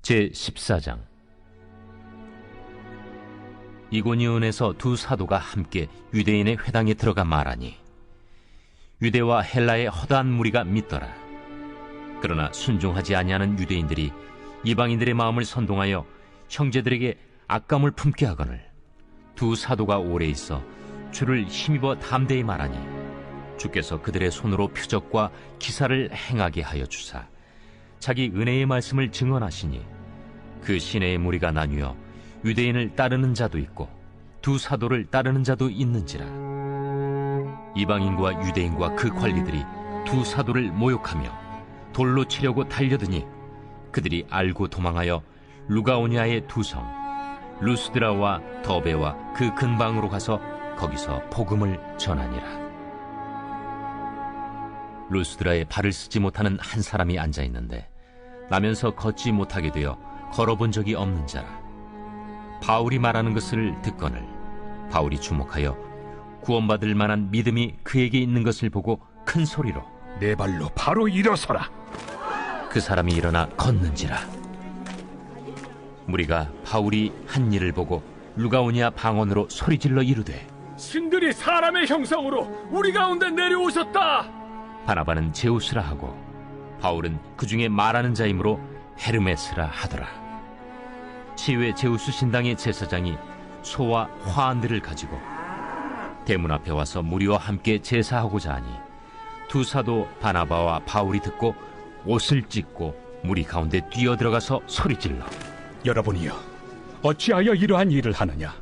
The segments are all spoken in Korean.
제14장. 이고니온에서 두 사도가 함께 유대인의 회당에 들어가 말하니 유대와 헬라의 허다한 무리가 믿더라. 그러나 순종하지 아니하는 유대인들이 이방인들의 마음을 선동하여 형제들에게 악감을 품게 하거늘 두 사도가 오래 있어 주를 힘입어 담대히 말하니 주께서 그들의 손으로 표적과 기사를 행하게 하여 주사 자기 은혜의 말씀을 증언하시니 그 시내의 무리가 나뉘어 유대인을 따르는 자도 있고 두 사도를 따르는 자도 있는지라. 이방인과 유대인과 그 관리들이 두 사도를 모욕하며 돌로 치려고 달려드니 그들이 알고 도망하여 루가오니아의 두 성 루스드라와 더베와 그 근방으로 가서 거기서 복음을 전하니라. 루스드라에 발을 쓰지 못하는 한 사람이 앉아 있는데 나면서 걷지 못하게 되어 걸어본 적이 없는 자라. 바울이 말하는 것을 듣거늘 바울이 주목하여 구원받을 만한 믿음이 그에게 있는 것을 보고 큰 소리로 내 발로 바로 일어서라. 그 사람이 일어나 걷는지라. 무리가 바울이 한 일을 보고 루가오니아 방언으로 소리질러 이르되 신들이 사람의 형상으로 우리 가운데 내려오셨다. 바나바는 제우스라 하고 바울은 그 중에 말하는 자이므로 헤르메스라 하더라. 시외 제우스 신당의 제사장이 소와 화환들을 가지고 대문 앞에 와서 무리와 함께 제사하고자 하니 두 사도 바나바와 바울이 듣고 옷을 찢고 무리 가운데 뛰어들어가서 소리질러 여러분이여, 어찌하여 이러한 일을 하느냐?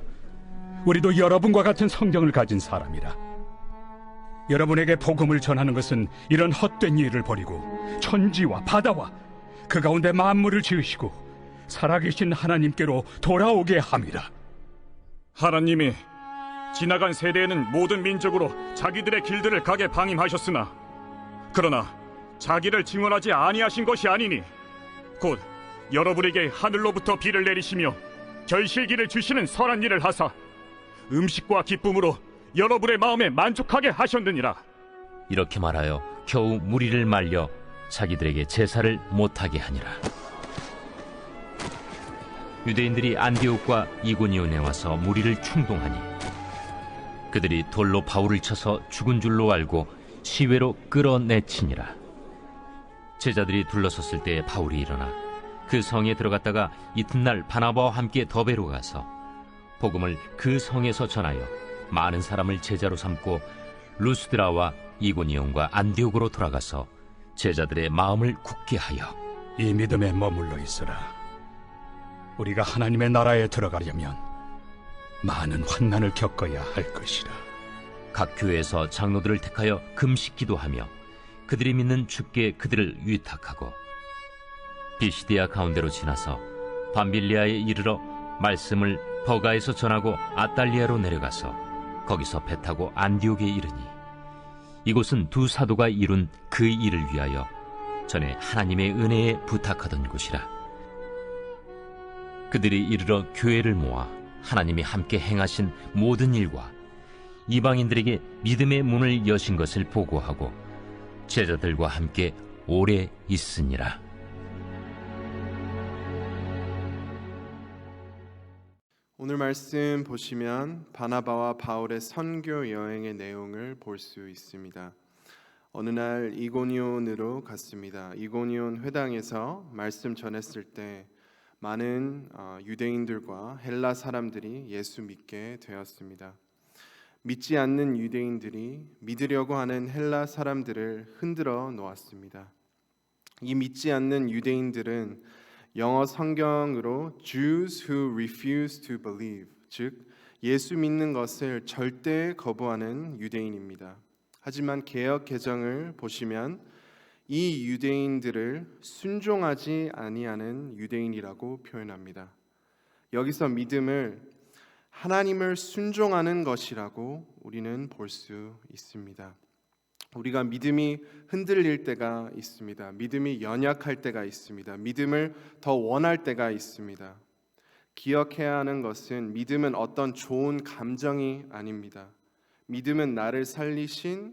우리도 여러분과 같은 성경을 가진 사람이라. 여러분에게 복음을 전하는 것은 이런 헛된 일을 버리고 천지와 바다와 그 가운데 만물을 지으시고 살아계신 하나님께로 돌아오게 함이라. 하나님이 지나간 세대에는 모든 민족으로 자기들의 길들을 가게 방임하셨으나 그러나 자기를 증언하지 아니하신 것이 아니니 곧 여러분에게 하늘로부터 비를 내리시며 결실기를 주시는 선한 일을 하사 음식과 기쁨으로 여러분의 마음에 만족하게 하셨느니라. 이렇게 말하여 겨우 무리를 말려 자기들에게 제사를 못하게 하니라. 유대인들이 안디옥과 이고니온에 와서 무리를 충동하니 그들이 돌로 바울을 쳐서 죽은 줄로 알고 시외로 끌어내치니라. 제자들이 둘러섰을 때 바울이 일어나 그 성에 들어갔다가 이튿날 바나바와 함께 더베로 가서 복음을 그 성에서 전하여 많은 사람을 제자로 삼고 루스드라와 이고니온과 안디옥으로 돌아가서 제자들의 마음을 굳게 하여 이 믿음에 머물러 있으라. 우리가 하나님의 나라에 들어가려면 많은 환난을 겪어야 할 것이라. 각 교회에서 장로들을 택하여 금식 기도하며 그들이 믿는 주께 그들을 위탁하고 비시디아 가운데로 지나서 밤빌리아에 이르러 말씀을 버가에서 전하고 아달리아로 내려가서 거기서 배 타고 안디옥에 이르니 이곳은 두 사도가 이룬 그 일을 위하여 전에 하나님의 은혜에 부탁하던 곳이라. 그들이 이르러 교회를 모아 하나님이 함께 행하신 모든 일과 이방인들에게 믿음의 문을 여신 것을 보고하고 제자들과 함께 오래 있으니라. 오늘 말씀 보시면 바나바와 바울의 선교 여행의 내용을 볼 수 있습니다. 어느 날 이고니온으로 갔습니다. 이고니온 회당에서 말씀 전했을 때 많은 유대인들과 헬라 사람들이 예수 믿게 되었습니다. 믿지 않는 유대인들이 믿으려고 하는 헬라 사람들을 흔들어 놓았습니다. 이 믿지 않는 유대인들은 영어 성경으로 Jews who refuse to believe, 즉 예수 믿는 것을 절대 거부하는 유대인입니다. 하지만 개역 개정을 보시면 이 유대인들을 순종하지 아니하는 유대인이라고 표현합니다. 여기서 믿음을 하나님을 순종하는 것이라고 우리는 볼 수 있습니다. 우리가 믿음이 흔들릴 때가 있습니다. 믿음이 연약할 때가 있습니다. 믿음을 더 원할 때가 있습니다. 기억해야 하는 것은 믿음은 어떤 좋은 감정이 아닙니다. 믿음은 나를 살리신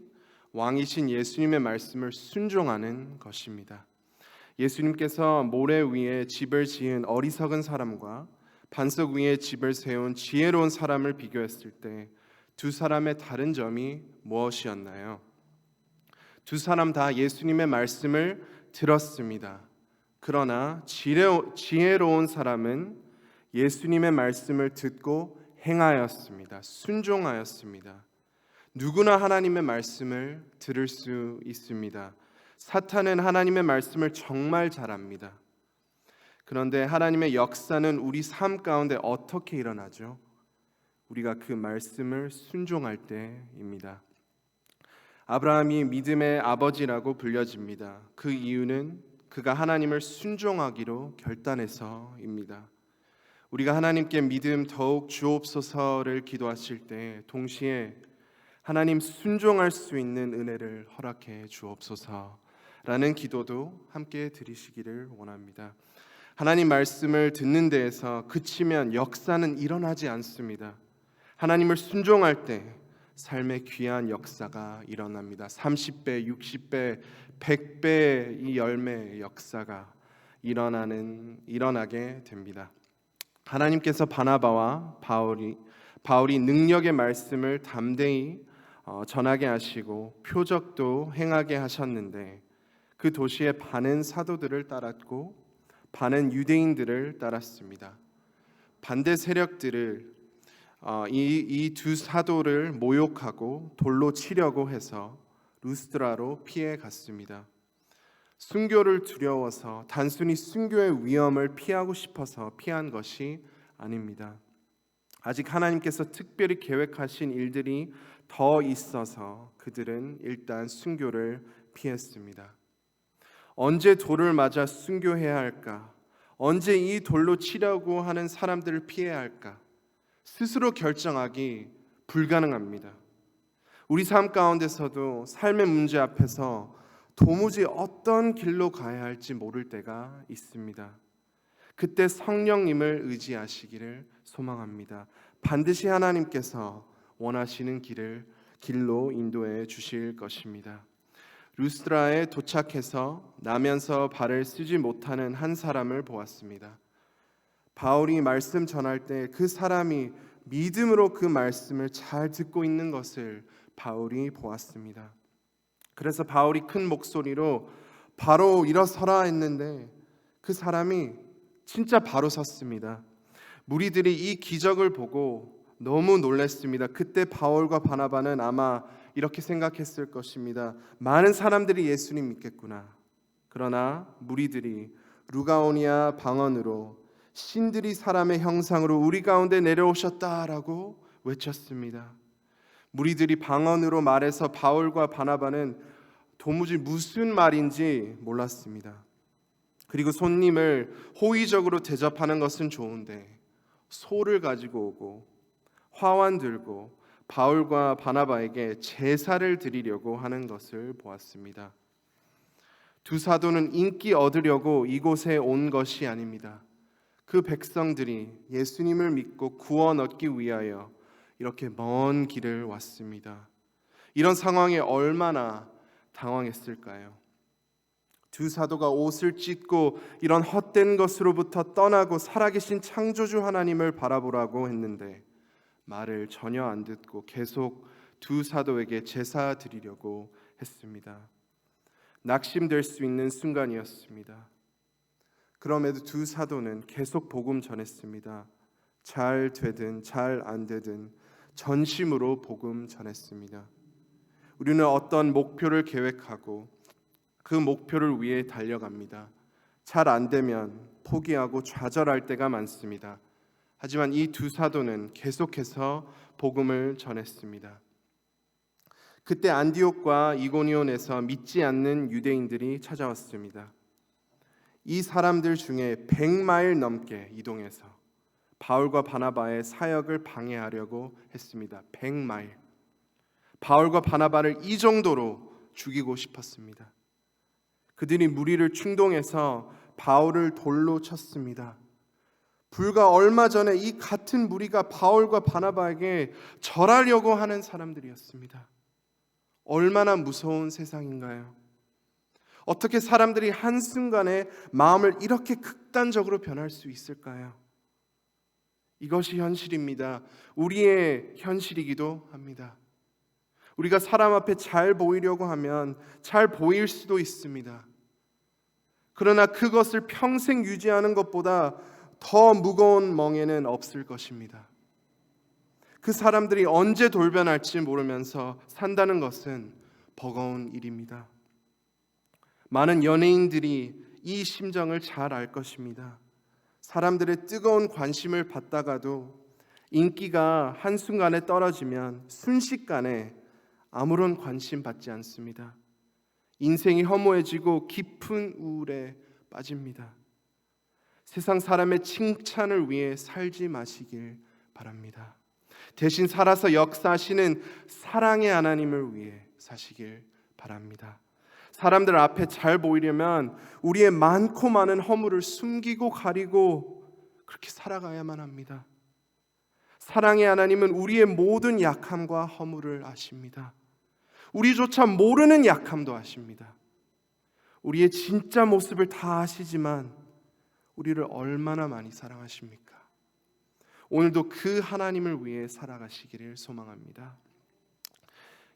왕이신 예수님의 말씀을 순종하는 것입니다. 예수님께서 모래 위에 집을 지은 어리석은 사람과 반석 위에 집을 세운 지혜로운 사람을 비교했을 때 두 사람의 다른 점이 무엇이었나요? 두 사람 다 예수님의 말씀을 들었습니다. 그러나 지혜로운 사람은 예수님의 말씀을 듣고 행하였습니다. 순종하였습니다. 누구나 하나님의 말씀을 들을 수 있습니다. 사탄은 하나님의 말씀을 정말 잘 압니다. 그런데 하나님의 역사는 우리 삶 가운데 어떻게 일어나죠? 우리가 그 말씀을 순종할 때입니다. 아브라함이 믿음의 아버지라고 불려집니다. 그 이유는 그가 하나님을 순종하기로 결단해서입니다. 우리가 하나님께 믿음 더욱 주옵소서를 기도하실 때 동시에 하나님 순종할 수 있는 은혜를 허락해 주옵소서라는 기도도 함께 드리시기를 원합니다. 하나님 말씀을 듣는 데에서 그치면 역사는 일어나지 않습니다. 하나님을 순종할 때 삶의 귀한 역사가 일어납니다. 30배, 60배, 100배의 이 열매의 역사가 일어나게 됩니다. 하나님께서 바나바와 바울이 능력의 말씀을 담대히 전하게 하시고 표적도 행하게 하셨는데 그 도시에 반은 사도들을 따랐고 반은 유대인들을 따랐습니다. 반대 세력들을 이 두 사도를 모욕하고 돌로 치려고 해서 루스드라로 피해 갔습니다. 순교를 두려워서 단순히 순교의 위험을 피하고 싶어서 피한 것이 아닙니다. 아직 하나님께서 특별히 계획하신 일들이 더 있어서 그들은 일단 순교를 피했습니다. 언제 돌을 맞아 순교해야 할까? 언제 이 돌로 치려고 하는 사람들을 피해야 할까? 스스로 결정하기 불가능합니다. 우리 삶 가운데서도 삶의 문제 앞에서 도무지 어떤 길로 가야 할지 모를 때가 있습니다. 그때 성령님을 의지하시기를 소망합니다. 반드시 하나님께서 원하시는 길로 인도해 주실 것입니다. 루스드라에 도착해서 나면서 발을 쓰지 못하는 한 사람을 보았습니다. 바울이 말씀 전할 때 그 사람이 믿음으로 그 말씀을 잘 듣고 있는 것을 바울이 보았습니다. 그래서 바울이 큰 목소리로 바로 일어서라 했는데 그 사람이 진짜 바로 섰습니다. 무리들이 이 기적을 보고 너무 놀랐습니다. 그때 바울과 바나바는 아마 이렇게 생각했을 것입니다. 많은 사람들이 예수님 믿겠구나. 그러나 무리들이 루가오니아 방언으로 신들이 사람의 형상으로 우리 가운데 내려오셨다라고 외쳤습니다. 무리들이 방언으로 말해서 바울과 바나바는 도무지 무슨 말인지 몰랐습니다. 그리고 손님을 호의적으로 대접하는 것은 좋은데 소를 가지고 오고 화환 들고 바울과 바나바에게 제사를 드리려고 하는 것을 보았습니다. 두 사도는 인기 얻으려고 이곳에 온 것이 아닙니다. 그 백성들이 예수님을 믿고 구원 얻기 위하여 이렇게 먼 길을 왔습니다. 이런 상황에 얼마나 당황했을까요? 두 사도가 옷을 찢고 이런 헛된 것으로부터 떠나고 살아계신 창조주 하나님을 바라보라고 했는데 말을 전혀 안 듣고 계속 두 사도에게 제사 드리려고 했습니다. 낙심될 수 있는 순간이었습니다. 그럼에도 두 사도는 계속 복음 전했습니다. 잘 되든 잘 안 되든 전심으로 복음 전했습니다. 우리는 어떤 목표를 계획하고 그 목표를 위해 달려갑니다. 잘 안 되면 포기하고 좌절할 때가 많습니다. 하지만 이 두 사도는 계속해서 복음을 전했습니다. 그때 안디옥과 이고니온에서 믿지 않는 유대인들이 찾아왔습니다. 이 사람들 중에 100마일 넘게 이동해서 바울과 바나바의 사역을 방해하려고 했습니다. 100마일. 바울과 바나바를 이 정도로 죽이고 싶었습니다. 그들이 무리를 충동해서 바울을 돌로 쳤습니다. 불과 얼마 전에 이 같은 무리가 바울과 바나바에게 절하려고 하는 사람들이었습니다. 얼마나 무서운 세상인가요? 어떻게 사람들이 한순간에 마음을 이렇게 극단적으로 변할 수 있을까요? 이것이 현실입니다. 우리의 현실이기도 합니다. 우리가 사람 앞에 잘 보이려고 하면 잘 보일 수도 있습니다. 그러나 그것을 평생 유지하는 것보다 더 무거운 멍에는 없을 것입니다. 그 사람들이 언제 돌변할지 모르면서 산다는 것은 버거운 일입니다. 많은 연예인들이 이 심정을 잘 알 것입니다. 사람들의 뜨거운 관심을 받다가도 인기가 한순간에 떨어지면 순식간에 아무런 관심 받지 않습니다. 인생이 허무해지고 깊은 우울에 빠집니다. 세상 사람의 칭찬을 위해 살지 마시길 바랍니다. 대신 살아서 역사하시는 사랑의 하나님을 위해 사시길 바랍니다. 사람들 앞에 잘 보이려면 우리의 많고 많은 허물을 숨기고 가리고 그렇게 살아가야만 합니다. 사랑의 하나님은 우리의 모든 약함과 허물을 아십니다. 우리조차 모르는 약함도 아십니다. 우리의 진짜 모습을 다 아시지만 우리를 얼마나 많이 사랑하십니까? 오늘도 그 하나님을 위해 살아가시기를 소망합니다.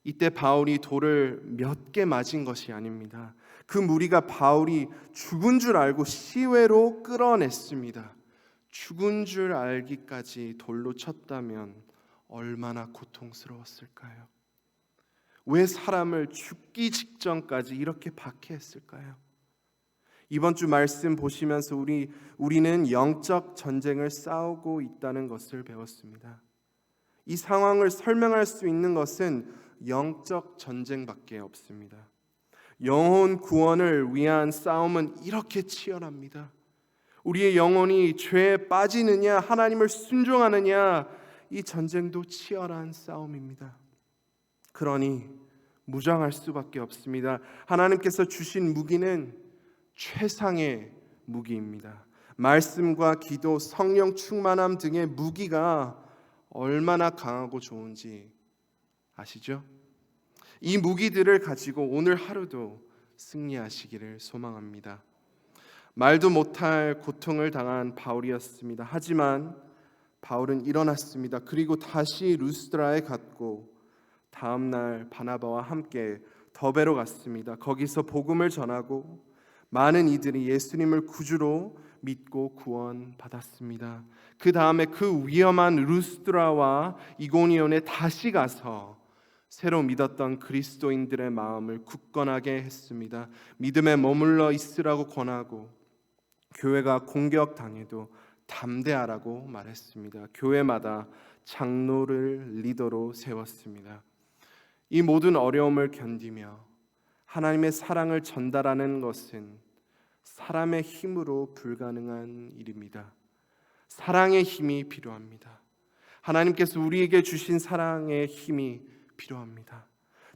이때 바울이 돌을 몇 개 맞은 것이 아닙니다. 그 무리가 바울이 죽은 줄 알고 시외로 끌어냈습니다. 죽은 줄 알기까지 돌로 쳤다면 얼마나 고통스러웠을까요? 왜 사람을 죽기 직전까지 이렇게 박해했을까요? 이번 주 말씀 보시면서 우리는 영적 전쟁을 싸우고 있다는 것을 배웠습니다. 이 상황을 설명할 수 있는 것은 영적 전쟁밖에 없습니다. 영혼 구원을 위한 싸움은 이렇게 치열합니다. 우리의 영혼이 죄에 빠지느냐 하나님을 순종하느냐, 이 전쟁도 치열한 싸움입니다. 그러니 무장할 수밖에 없습니다. 하나님께서 주신 무기는 최상의 무기입니다. 말씀과 기도, 성령 충만함 등의 무기가 얼마나 강하고 좋은지 아시죠? 이 무기들을 가지고 오늘 하루도 승리하시기를 소망합니다. 말도 못할 고통을 당한 바울이었습니다. 하지만 바울은 일어났습니다. 그리고 다시 루스드라에 갔고 다음 날 바나바와 함께 더베로 갔습니다. 거기서 복음을 전하고 많은 이들이 예수님을 구주로 믿고 구원받았습니다. 그 다음에 그 위험한 루스드라와 이고니온에 다시 가서 새로 믿었던 그리스도인들의 마음을 굳건하게 했습니다. 믿음에 머물러 있으라고 권하고 교회가 공격당해도 담대하라고 말했습니다. 교회마다 장로를 리더로 세웠습니다. 이 모든 어려움을 견디며 하나님의 사랑을 전달하는 것은 사람의 힘으로 불가능한 일입니다. 사랑의 힘이 필요합니다. 하나님께서 우리에게 주신 사랑의 힘이 필요합니다.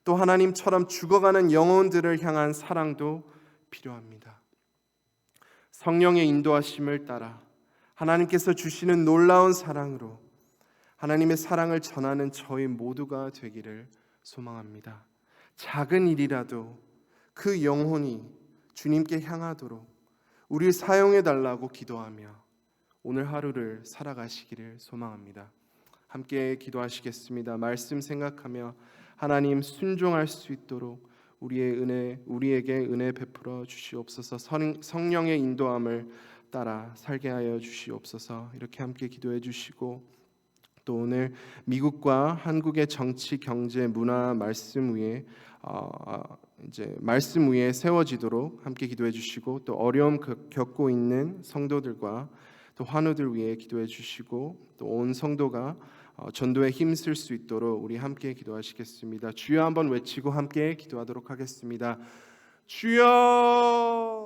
또 하나님처럼 죽어가는 영혼들을 향한 사랑도 필요합니다. 성령의 인도하심을 따라 하나님께서 주시는 놀라운 사랑으로 하나님의 사랑을 전하는 저희 모두가 되기를 소망합니다. 작은 일이라도 그 영혼이 주님께 향하도록 우리를 사용해 달라고 기도하며 오늘 하루를 살아가시기를 소망합니다. 함께 기도하시겠습니다. 말씀 생각하며 하나님 순종할 수 있도록 우리에게 은혜 베풀어 주시옵소서. 성령의 인도함을 따라 살게 하여 주시옵소서. 이렇게 함께 기도해 주시고 또 오늘 미국과 한국의 정치, 경제, 문화 말씀 위에 말씀 위에 세워지도록 함께 기도해 주시고 또 어려움 겪고 있는 성도들과 또 환우들 위해 기도해 주시고 또 온 성도가 전도에 힘쓸 수 있도록 우리 함께 기도하시겠습니다. 주여 한번 외치고 함께 기도하도록 하겠습니다. 주여